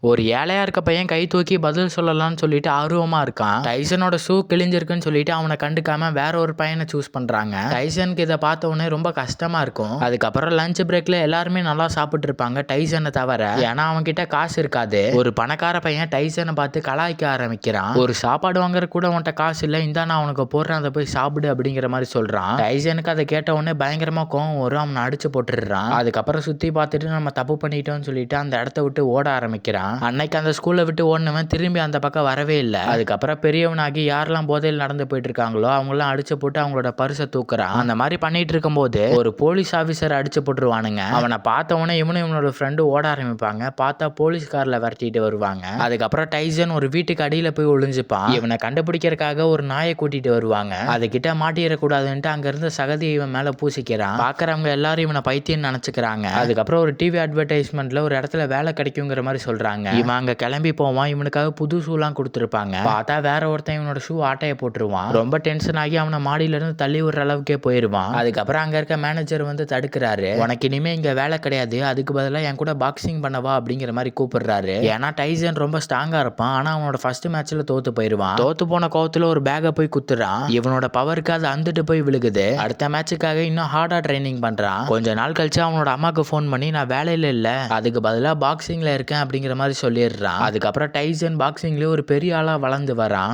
ஒரு ஏழையா இருக்க பையன் கை தூக்கி பதில் சொல்லலாம்னு சொல்லிட்டு ஆர்வமா இருக்கான். டைசனோட ஷூ கிழிஞ்சிருக்குன்னு சொல்லிட்டு அவனை கண்டுக்காம வேற ஒரு பையனை சூஸ் பண்றாங்க. டைசனுக்கு இதை பார்த்த உடனே ரொம்ப கஷ்டமா இருக்கும். அதுக்கப்புறம் லஞ்ச் பிரேக்ல எல்லாருமே நல்லா சாப்பிட்டு இருப்பாங்க, டைசனை தவிர. ஏன்னா அவன் கிட்ட காசு இருக்காது. ஒரு பணக்கார பையன் டைசனை பார்த்து கலாய்க்க ஆரம்பிக்கிறான். ஒரு சாப்பாடு வாங்குற கூட உன்கிட்ட காசு இல்லை, இந்தா நான் உனக்கு போடுறேன், அதை போய் சாப்பிடு அப்படிங்கிற மாதிரி சொல்றான். டைசனுக்கு அதை கேட்ட உடனே பயங்கரமா கோவம் வரும். அவனை அடிச்சு போட்டுடுறான். அதுக்கப்புறம் சுத்தி பார்த்துட்டு நம்ம தப்பு பண்ணிட்டோம்னு சொல்லிட்டு அந்த இடத்த விட்டு ஓட ஆரம்பிக்கிறான். அன்னைக்கு அந்த ஸ்கூல்ல விட்டு ஓடினவன் திரும்பி அந்த பக்கம் வரவே இல்லை. அதுக்கப்புறம் பெரியவனாகி யாரெல்லாம் போதையில் நடந்து போயிட்டு இருக்காங்களோ அவங்களாம் அடிச்சு போட்டு அவங்களோட பரிசை தூக்குறான். அந்த மாதிரி பண்ணிட்டு இருக்கும் போது ஒரு போலீஸ் ஆபீசர் அடிச்சு போட்டுருவானுங்க. அவனை பார்த்தவொடனே இவனோட ஃப்ரெண்டு ஓட ஆரம்பிப்பாங்க. பார்த்தா போலீஸ் கார்ல விரட்டிட்டு வருவாங்க. அதுக்கப்புறம் டைசன் ஒரு வீட்டுக்கு அடியில போய் ஒளிஞ்சுப்பான். இவனை கண்டுபிடிக்கிறதுக்காக ஒரு நாயை கூட்டிட்டு வருவாங்க. அதுகிட்ட மாட்டிடக்கூடாதுன்ட்டு அங்க இருந்த சகதியை இவன் மேல பூசிக்கிறான். பாக்குறவங்க எல்லாரும் இவனை பைத்தியம் நினைச்சுக்கிறாங்க. அதுக்கப்புறம் ஒரு டிவி அட்வர்டைஸ்மெண்ட்ல ஒரு இடத்துல வேலை கிடைக்குங்கிற மாதிரி சொல்றாங்க. இவன் அங்க கிளம்பி போவான். இவனுக்காக புது ஷூலாம் கொடுத்துருப்பாங்க. பார்த்தா வேற ஒருத்தன் இவனோட ஷூ ஆட்டைய போட்டுருவான். ரொம்ப டென்ஷன் ஆகி அவனை மாடியில இருந்து தள்ளி விடுற அளவுக்கே போயிருவான். அதுக்கப்புறம் அங்க இருக்க மேனேஜர் வந்து தடுக்கிறாரு. உனக்கு இனிமே இங்க வேலை கிடையாது, அதுக்கு பதிலாக என் கூட பாக்ஸிங் பண்ணவா அப்படிங்கிற மாதிரி கூப்பிடுறாரு. ஏன்னா டைசன் ரொம்ப ஸ்ட்ராங்கா இருப்பான். ஆனா அவனோட ஃபர்ஸ்ட் மேட்ச்ல தோத்து போயிருவான். தோத்து போன கோவத்துல ஒரு பேக்கை போய் குத்துறான். இவனோட பவருக்கு அது அந்துட்டு போய் விழுகுது. அடுத்த மேட்சுக்காக இன்னும் ஹார்டா ட்ரைனிங் பண்றான். கொஞ்ச நாள் கழிச்சு அவனோட அம்மாக்கு ஃபோன் பண்ணி நான் வேலையில இல்ல, அதுக்கு பதிலாக பாக்ஸிங்ல இருக்கேன் அப்படிங்கிற மாதிரி சொல்லிடுறான். அதுக்கப்புறம் டைசன் பாக்ஸிங்ல ஒரு பெரிய ஆளா வளர்ந்து வரான்.